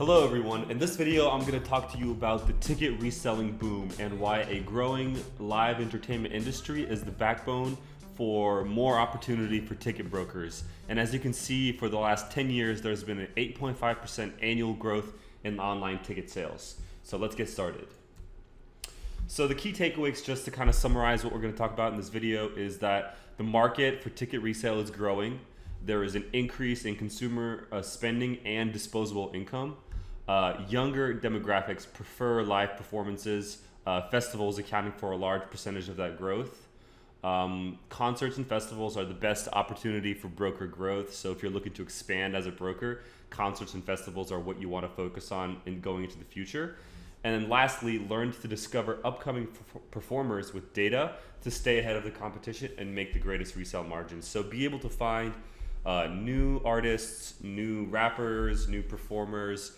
Hello everyone, in this video I'm going to talk to you about the ticket reselling boom and why a growing live entertainment industry is the backbone for more opportunity for ticket brokers. And as you can see, for the last 10 years there's been an 8.5% annual growth in online ticket sales. So let's get started. So the key takeaways, just to kind of summarize what we're going to talk about in this video, is that the market for ticket resale is growing. There is an increase in consumer spending and disposable income. Younger demographics prefer live performances, festivals accounting for a large percentage of that growth. Concerts and festivals are the best opportunity for broker growth. So if you're looking to expand as a broker, concerts and festivals are what you want to focus on in going into the future. And then lastly, learn to discover upcoming performers with data to stay ahead of the competition and make the greatest resale margins. So be able to find new artists, new rappers, new performers,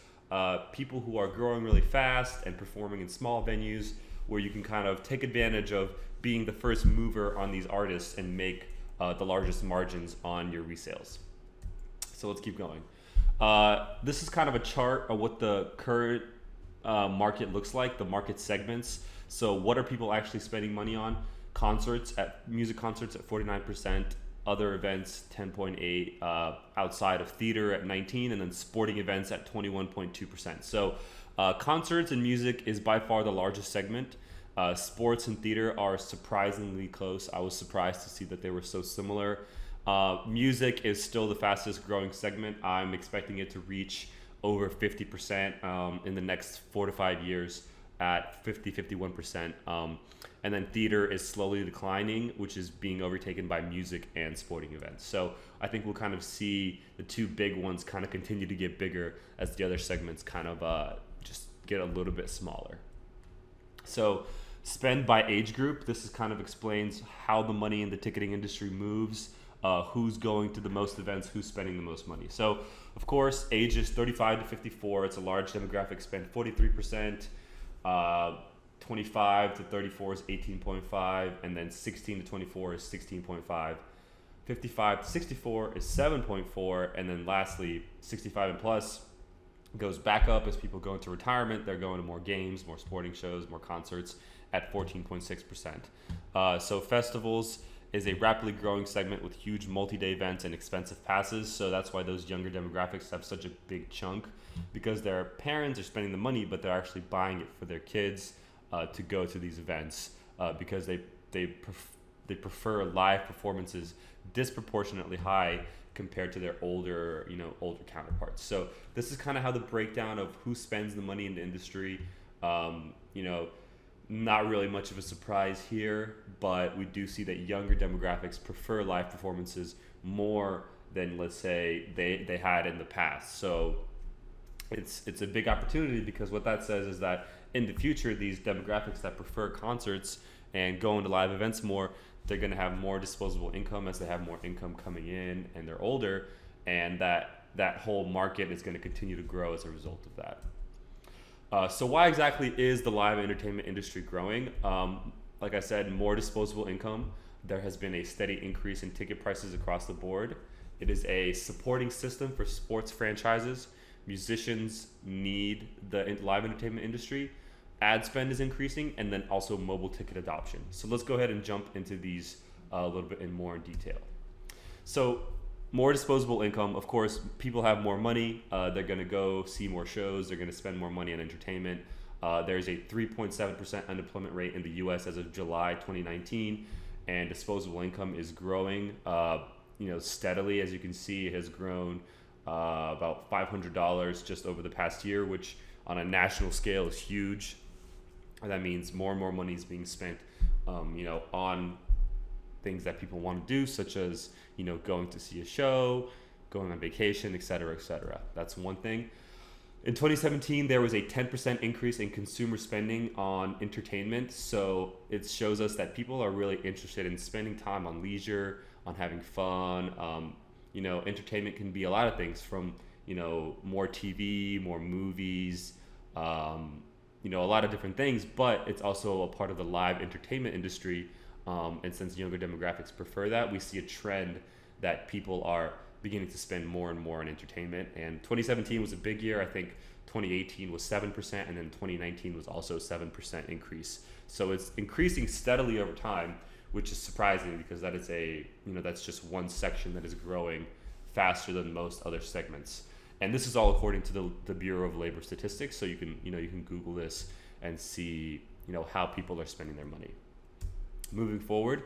people who are growing really fast and performing in small venues where you can kind of take advantage of being the first mover on these artists and make the largest margins on your resales. So let's keep going. This is kind of a chart of what the current market looks like, the market segments. So what are people actually spending money on? Music concerts at 49%, other events 10.8%, outside of theater at 19%, and then sporting events at 21.2%. So concerts and music is by far the largest segment. Sports and theater are surprisingly close. I was surprised to see that they were so similar. Music is still the fastest growing segment. I'm expecting it to reach over 50% in the next 4 to 5 years at 51%. And then theater is slowly declining, which is being overtaken by music and sporting events. So I think we'll kind of see the two big ones kind of continue to get bigger as the other segments kind of just get a little bit smaller. So spend by age group, this is kind of explains how the money in the ticketing industry moves, who's going to the most events, who's spending the most money. So of course, ages 35 to 54, it's a large demographic, spend 43%. 25 to 34 is 18.5, and then 16 to 24 is 16.5. 55 to 64 is 7.4, and then lastly, 65 and plus goes back up as people go into retirement. They're going to more games, more sporting shows, more concerts at 14.6%. So festivals is a rapidly growing segment with huge multi-day events and expensive passes. So that's why those younger demographics have such a big chunk, because their parents are spending the money, but they're actually buying it for their kids to go to these events because they prefer live performances disproportionately high compared to their older counterparts. So this is kind of how the breakdown of who spends the money in the industry. Not really much of a surprise here, but we do see that younger demographics prefer live performances more than, let's say, they had in the past. So it's a big opportunity, because what that says is that in the future, these demographics that prefer concerts and going to live events more, they're going to have more disposable income as they have more income coming in and they're older, and that whole market is going to continue to grow as a result of that. So why exactly is the live entertainment industry growing? Like I said, more disposable income. There has been a steady increase in ticket prices across the board. It is a supporting system for sports franchises. Musicians need the live entertainment industry. Ad spend is increasing, and then also mobile ticket adoption. So let's go ahead and jump into these a little bit more in detail. So more disposable income, of course, people have more money. They're going to go see more shows. They're going to spend more money on entertainment. There's a 3.7% unemployment rate in the US as of July 2019, and disposable income is growing steadily. As you can see, it has grown about $500 just over the past year, which on a national scale is huge. That means more and more money is being spent on things that people want to do, such as going to see a show, going on vacation, etc., etc. That's one thing. In 2017, there was a 10% increase in consumer spending on entertainment. So it shows us that people are really interested in spending time on leisure, on having fun. Entertainment can be a lot of things, from more TV, more movies, a lot of different things, but it's also a part of the live entertainment industry. And since younger demographics prefer that, we see a trend that people are beginning to spend more and more on entertainment. And 2017 was a big year. I think 2018 was 7%, and then 2019 was also 7% increase. So it's increasing steadily over time, which is surprising because that is that's just one section that is growing faster than most other segments. And this is all according to the Bureau of Labor Statistics. So you can Google this and see how people are spending their money. Moving forward,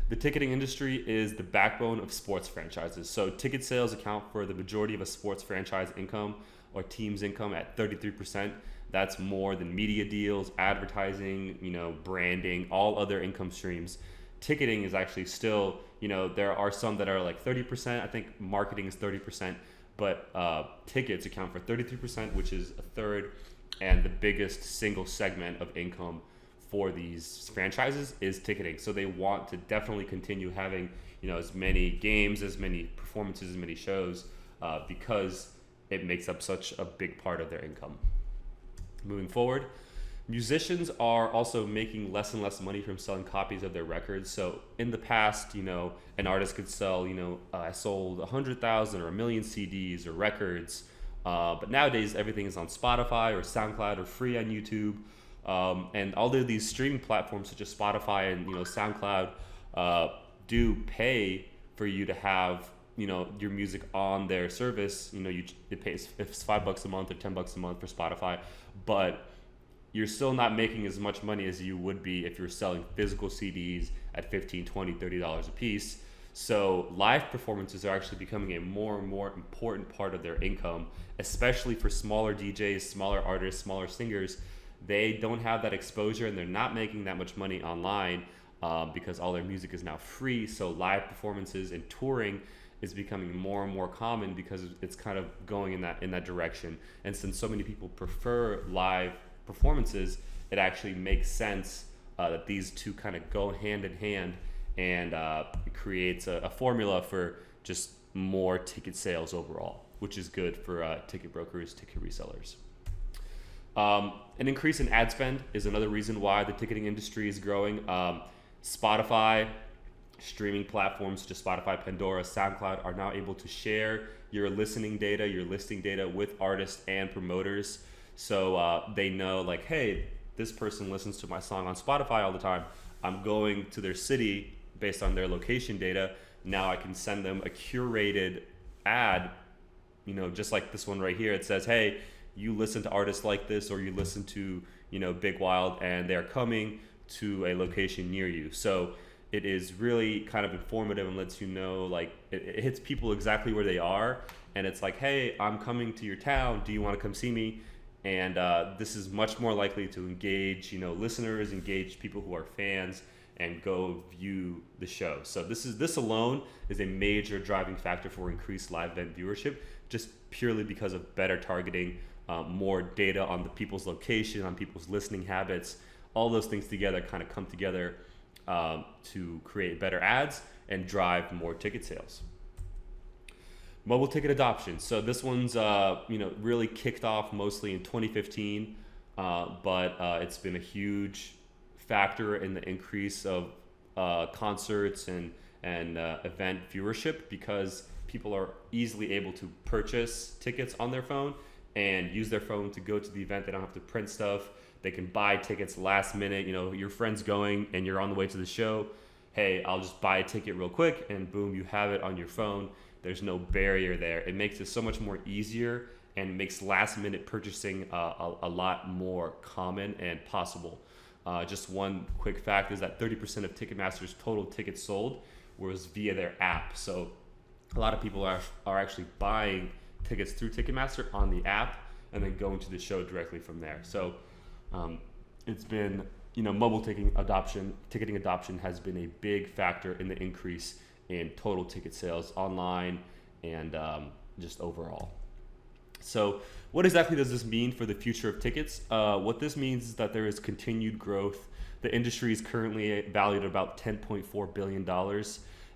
the ticketing industry is the backbone of sports franchises. So ticket sales account for the majority of a sports franchise income or team's income at 33%. That's more than media deals, advertising, branding, all other income streams. Ticketing is actually still, there are some that are like 30%. I think marketing is 30%, but tickets account for 33%, which is a third, and the biggest single segment of income for these franchises is ticketing. So they want to definitely continue having, as many games, as many performances, as many shows, because it makes up such a big part of their income. Moving forward, musicians are also making less and less money from selling copies of their records. So in the past, an artist could sell, I sold 100,000 or a million CDs or records. But nowadays, everything is on Spotify or SoundCloud or free on YouTube. And all of these streaming platforms such as Spotify and SoundCloud do pay for you to have your music on their service. It pays, if it's $5 a month or $10 a month for Spotify, but you're still not making as much money as you would be if you're selling physical CDs at $15, $20, $30 a piece. So live performances are actually becoming a more and more important part of their income, especially for smaller DJs, smaller artists, smaller singers. They don't have that exposure and they're not making that much money online because all their music is now free. So live performances and touring is becoming more and more common because it's kind of going in that direction. And since so many people prefer live performances, it actually makes sense that these two kind of go hand in hand, and it creates a formula for just more ticket sales overall, which is good for ticket brokers, ticket resellers. An increase in ad spend is another reason why the ticketing industry is growing. Spotify, streaming platforms such as Spotify, Pandora, SoundCloud are now able to share your listening data, your listing data with artists and promoters. So they know like, hey, this person listens to my song on Spotify all the time. I'm going to their city based on their location data. Now I can send them a curated ad, just like this one right here. It says, hey, you listen to artists like this, or you listen to, Big Wild, and they're coming to a location near you. So it is really kind of informative and lets you know, like, it hits people exactly where they are. And it's like, hey, I'm coming to your town. Do you want to come see me? And this is much more likely to engage, listeners, engage people who are fans, and go view the show. So this alone is a major driving factor for increased live event viewership, just purely because of better targeting, more data on the people's location, on people's listening habits. All those things together kind of come together to create better ads and drive more ticket sales. Mobile ticket adoption. So this one's really kicked off mostly in 2015, but it's been a huge factor in the increase of concerts and event viewership, because people are easily able to purchase tickets on their phone and use their phone to go to the event. They don't have to print stuff. They can buy tickets last minute. Your friend's going and you're on the way to the show. Hey, I'll just buy a ticket real quick, and boom, you have it on your phone. There's no barrier there. It makes it so much more easier and makes last minute purchasing a lot more common and possible. Just one quick fact is that 30% of Ticketmaster's total tickets sold was via their app. So a lot of people are actually buying tickets through Ticketmaster on the app and then going to the show directly from there. So it's been, mobile ticketing adoption has been a big factor in the increase in total ticket sales online and just overall. So what exactly does this mean for the future of tickets? What this means is that there is continued growth. The industry is currently valued at about $10.4 billion,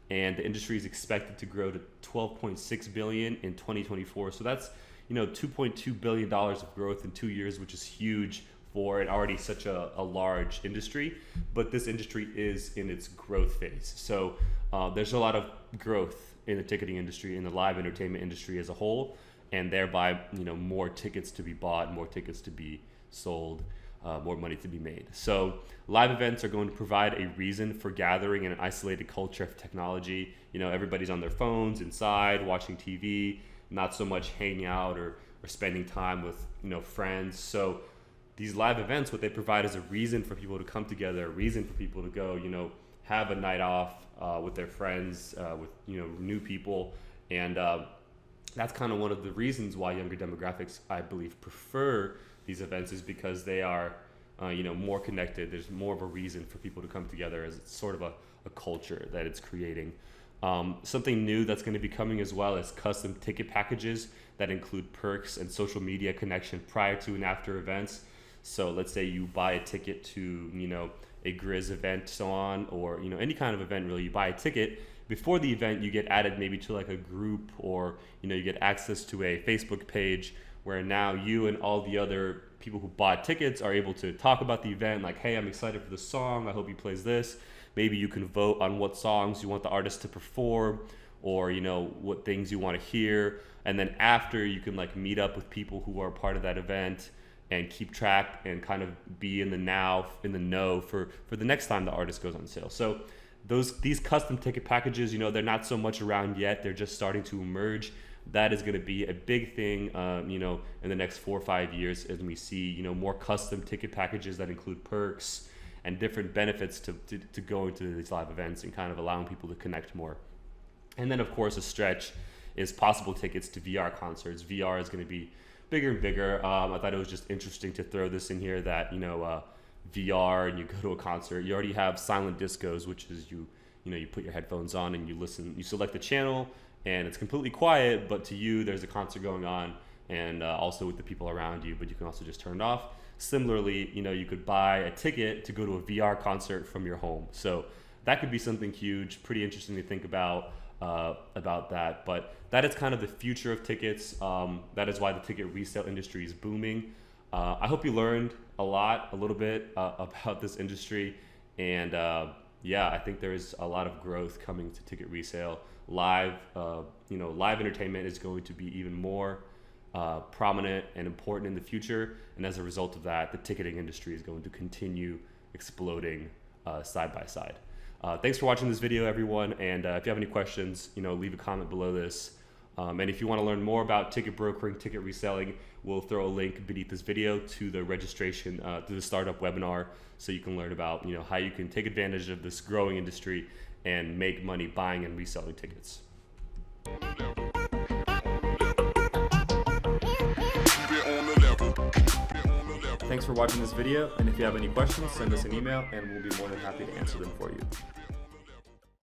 and the industry is expected to grow to $12.6 billion in 2024. So that's, $2.2 billion of growth in 2 years, which is huge for an already such a large industry. But this industry is in its growth phase. So there's a lot of growth in the ticketing industry, in the live entertainment industry as a whole, and thereby, more tickets to be bought, more tickets to be sold, more money to be made. So live events are going to provide a reason for gathering in an isolated culture of technology. Everybody's on their phones inside watching TV, not so much hanging out or spending time with friends. So these live events, what they provide is a reason for people to come together, a reason for people to go have a night off with their friends, with new people. And that's kind of one of the reasons why younger demographics, I believe, prefer these events, is because they are more connected. There's more of a reason for people to come together, as it's sort of a culture that it's creating. Something new that's going to be coming as well is custom ticket packages that include perks and social media connection prior to and after events. So let's say you buy a ticket to a Grizz event, so on, or any kind of event really. You buy a ticket before the event, you get added maybe to like a group, or you get access to a Facebook page where now you and all the other people who bought tickets are able to talk about the event, like, hey, I'm excited for the song, I hope he plays this. Maybe you can vote on what songs you want the artist to perform, or what things you want to hear. And then after, you can like meet up with people who are part of that event and keep track and kind of be in the know for the next time the artist goes on sale. So these custom ticket packages, they're not so much around yet. They're just starting to emerge. That is going to be a big thing, in the next 4 or 5 years, as we see, more custom ticket packages that include perks and different benefits to going to these live events and kind of allowing people to connect more. And then, of course, a stretch is possible tickets to VR concerts. VR is going to be bigger and bigger. I thought it was just interesting to throw this in here that, VR, and you go to a concert, you already have silent discos, which is you put your headphones on and you listen, you select the channel, and it's completely quiet, but to you, there's a concert going on, and also with the people around you, but you can also just turn it off. Similarly, you could buy a ticket to go to a VR concert from your home. So that could be something huge, pretty interesting to think about that. But that is kind of the future of tickets. That is why the ticket resale industry is booming. I hope you learned a little bit about this industry, and I think there is a lot of growth coming to ticket resale. Live entertainment is going to be even more prominent and important in the future, and as a result of that, the ticketing industry is going to continue exploding side by side. Thanks for watching this video, everyone, and if you have any questions, leave a comment below this. And if you want to learn more about ticket brokering, ticket reselling, we'll throw a link beneath this video to the registration to the startup webinar, so you can learn about how you can take advantage of this growing industry and make money buying and reselling tickets. Thanks for watching this video, and if you have any questions, send us an email and we'll be more than happy to answer them for you.